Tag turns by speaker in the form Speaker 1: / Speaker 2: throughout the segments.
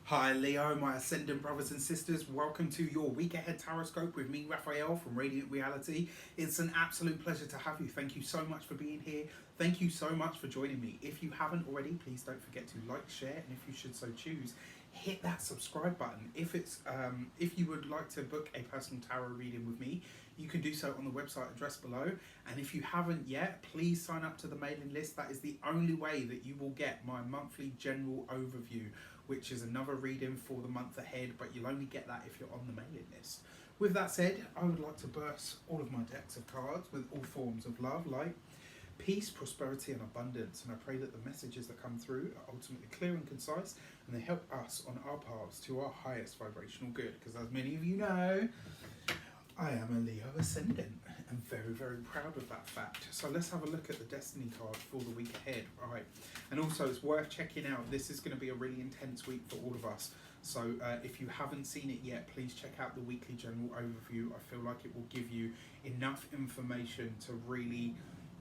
Speaker 1: Hi Leo, my ascendant brothers and sisters. Welcome to your week ahead taroscope with me, Raphael from Radiant Reality. It's an absolute pleasure to have you. Thank you so much for being here. Thank you so much for joining me. If you haven't already, please don't forget to like, share, and if you should so choose, hit that subscribe button. If you would like to book a personal tarot reading with me, you can do so on the website address below. And if you haven't yet, please sign up to the mailing list. That is the only way that you will get my monthly general overview, which is another reading for the month ahead, but you'll only get that if you're on the mailing list. With that said, I would like to burst all of my decks of cards with all forms of love, light, peace, prosperity and abundance, and I pray that the messages that come through are ultimately clear and concise, and they help us on our paths to our highest vibrational good, because as many of you know, I am a Leo ascendant and very, very proud of that fact. So let's have a look at the destiny card for the week ahead. All right. And also it's worth checking out. This is going to be a really intense week for all of us. So if you haven't seen it yet, please check out the weekly general overview. I feel like it will give you enough information to really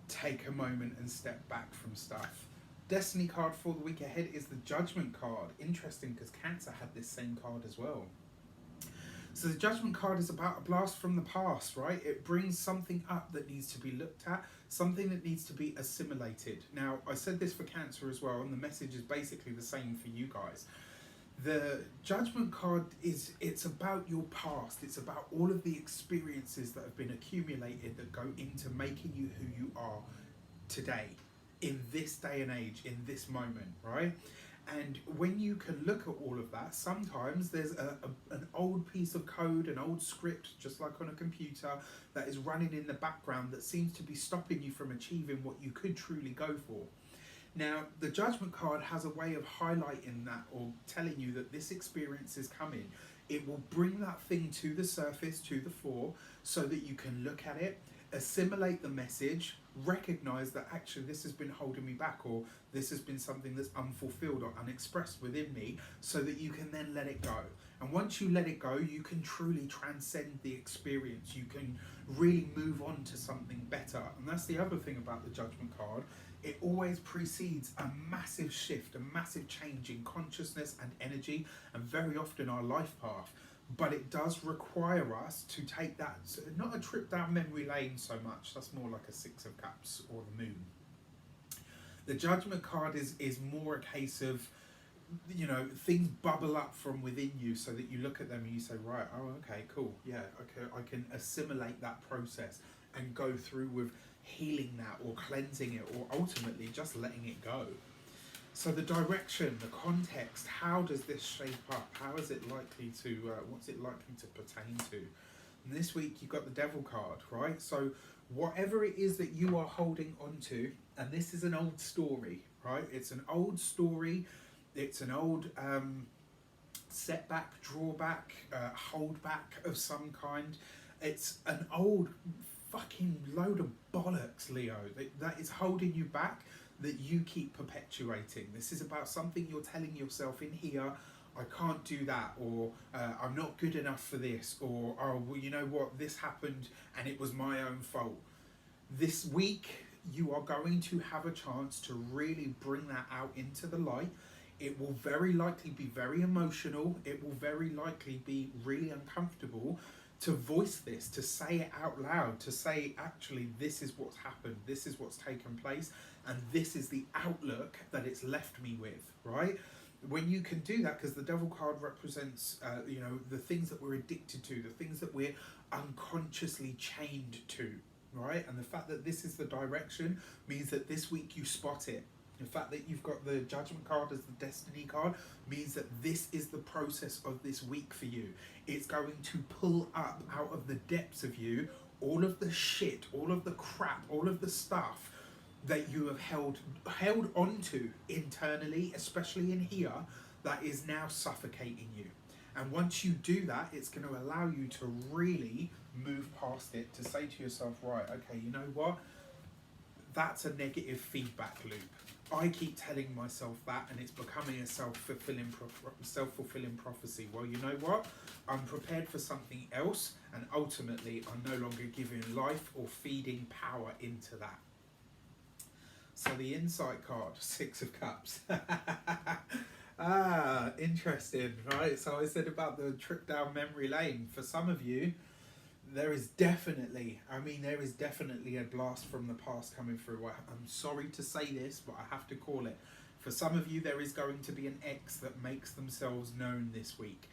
Speaker 1: take a moment and step back from stuff. Destiny card for the week ahead is the Judgment card. Interesting, because Cancer had this same card as well. So the Judgment card is about a blast from the past, right? It brings something up that needs to be looked at, something that needs to be assimilated. Now, I said this for Cancer as well, and the message is basically the same for you guys. The Judgment card it's about your past. It's about all of the experiences that have been accumulated that go into making you who you are today, in this day and age, in this moment, right? And when you can look at all of that, sometimes there's an old piece of code, an old script, just like on a computer, that is running in the background that seems to be stopping you from achieving what you could truly go for. Now, the Judgment card has a way of highlighting that, or telling you that this experience is coming. It will bring that thing to the surface, to the fore, so that you can look at it, assimilate the message, recognize that actually this has been holding me back, or this has been something that's unfulfilled or unexpressed within me, so that you can then let it go. And once you let it go, you can truly transcend the experience. You can really move on to something better. And that's the other thing about the Judgment card. It always precedes a massive shift, a massive change in consciousness and energy, and very often our life path. But it does require us to take that, not a trip down memory lane so much, that's more like a Six of Cups or the Moon. The Judgment card is more a case of, you know, things bubble up from within you, so that you look at them and you say, right, oh, okay, cool, yeah, okay, I can assimilate that process and go through with healing that, or cleansing it, or ultimately just letting it go. So the direction, the context, how does this shape up? How is it likely to, what's it likely to pertain to? And this week you've got the Devil card, right? So whatever it is that you are holding on to, and this is an old story, right? It's an old story. It's an old setback, drawback, holdback of some kind. It's an old fucking load of bollocks, Leo, that is holding you back, that you keep perpetuating. This is about something you're telling yourself in here, I can't do that, or I'm not good enough for this, or oh, well, you know what, this happened and it was my own fault. This week you are going to have a chance to really bring that out into the light. It will very likely be very emotional. It will very likely be really uncomfortable to voice this, to say it out loud, to say, actually, this is what's happened, this is what's taken place, and this is the outlook that it's left me with, right? When you can do that, because the Devil card represents, you know, the things that we're addicted to, the things that we're unconsciously chained to, right? And the fact that this is the direction means that this week you spot it. The fact that you've got the Judgment card as the Destiny card means that this is the process of this week for you. It's going to pull up out of the depths of you all of the shit, all of the crap, all of the stuff that you have held onto internally, especially in here, that is now suffocating you. And once you do that, it's going to allow you to really move past it, to say to yourself, right, okay, you know what? That's a negative feedback loop. I keep telling myself that, and it's becoming a self-fulfilling prophecy. Well, you know what? I'm prepared for something else, and ultimately I'm no longer giving life or feeding power into that. So the insight card, Six of Cups. Interesting, right? So I said about the trip down memory lane. For some of you, there is definitely, there is definitely a blast from the past coming through. I'm sorry to say this, but I have to call it. For some of you, there is going to be an ex that makes themselves known this week.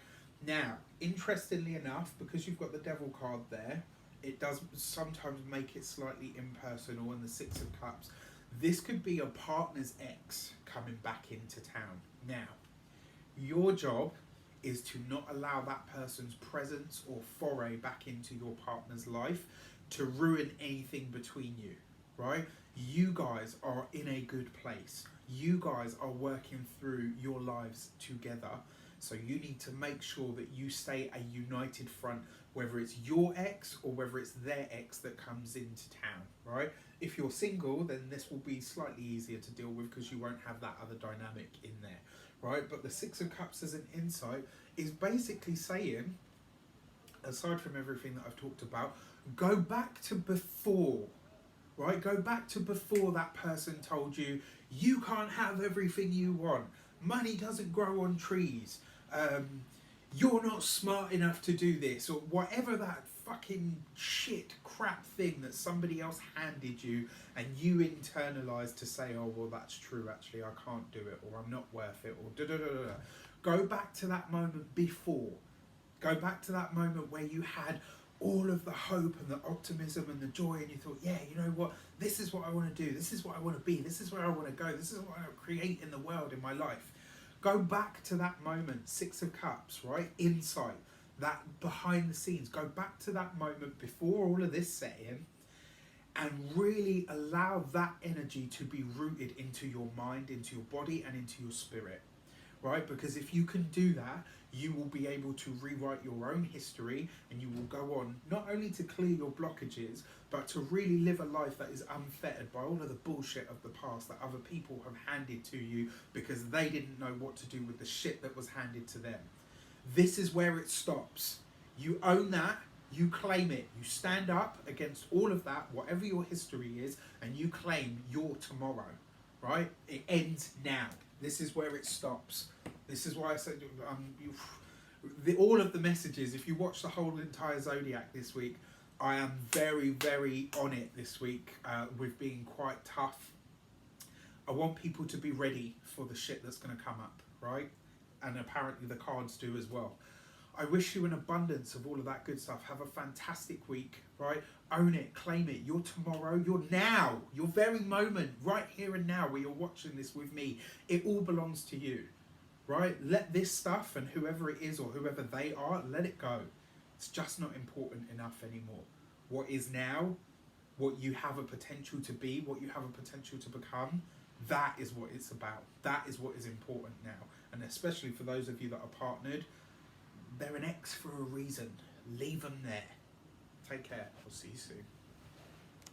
Speaker 1: Now, interestingly enough, because you've got the Devil card there, it does sometimes make it slightly impersonal in the Six of Cups. This could be a partner's ex coming back into town. Now, your job is to not allow that person's presence or foray back into your partner's life to ruin anything between you, right? You guys are in a good place. You guys are working through your lives together. So you need to make sure that you stay a united front, whether it's your ex or whether it's their ex that comes into town, right? If you're single, then this will be slightly easier to deal with because you won't have that other dynamic in there, right? But the Six of Cups as an insight is basically saying, aside from everything that I've talked about, go back to before, right? Go back to before that person told you, you can't have everything you want. Money doesn't grow on trees. You're not smart enough to do this, or whatever that fucking shit crap thing that somebody else handed you and you internalized to say, oh, well, that's true, actually, I can't do it, or I'm not worth it, or da-da-da-da-da. Go back to that moment before. Go back to that moment where you had all of the hope and the optimism and the joy, and you thought, yeah, you know what, this is what I want to do, this is what I want to be, this is where I want to go, this is what I want to create in the world, in my life. Go back to that moment, Six of Cups, right? Insight, that behind the scenes. Go back to that moment before all of this set in and really allow that energy to be rooted into your mind, into your body, and into your spirit, right? Because if you can do that, you will be able to rewrite your own history, and you will go on not only to clear your blockages, but to really live a life that is unfettered by all of the bullshit of the past that other people have handed to you because they didn't know what to do with the shit that was handed to them. This is where it stops. You own that, you claim it, you stand up against all of that, whatever your history is, and you claim your tomorrow, right? It ends now. This is where it stops. This is why I said all of the messages, if you watch the whole entire Zodiac this week, I am very, very on it this week with being quite tough. I want people to be ready for the shit that's going to come up, right? And apparently the cards do as well. I wish you an abundance of all of that good stuff. Have a fantastic week, right? Own it, claim it. Your tomorrow, your now, your very moment, right here and now where you're watching this with me. It all belongs to you, right? Let this stuff and whoever it is or whoever they are, let it go. It's just not important enough anymore. What is now, what you have a potential to be, what you have a potential to become, that is what it's about. That is what is important now. And especially for those of you that are partnered, they're an ex for a reason. Leave them there. Take care. I'll see you soon.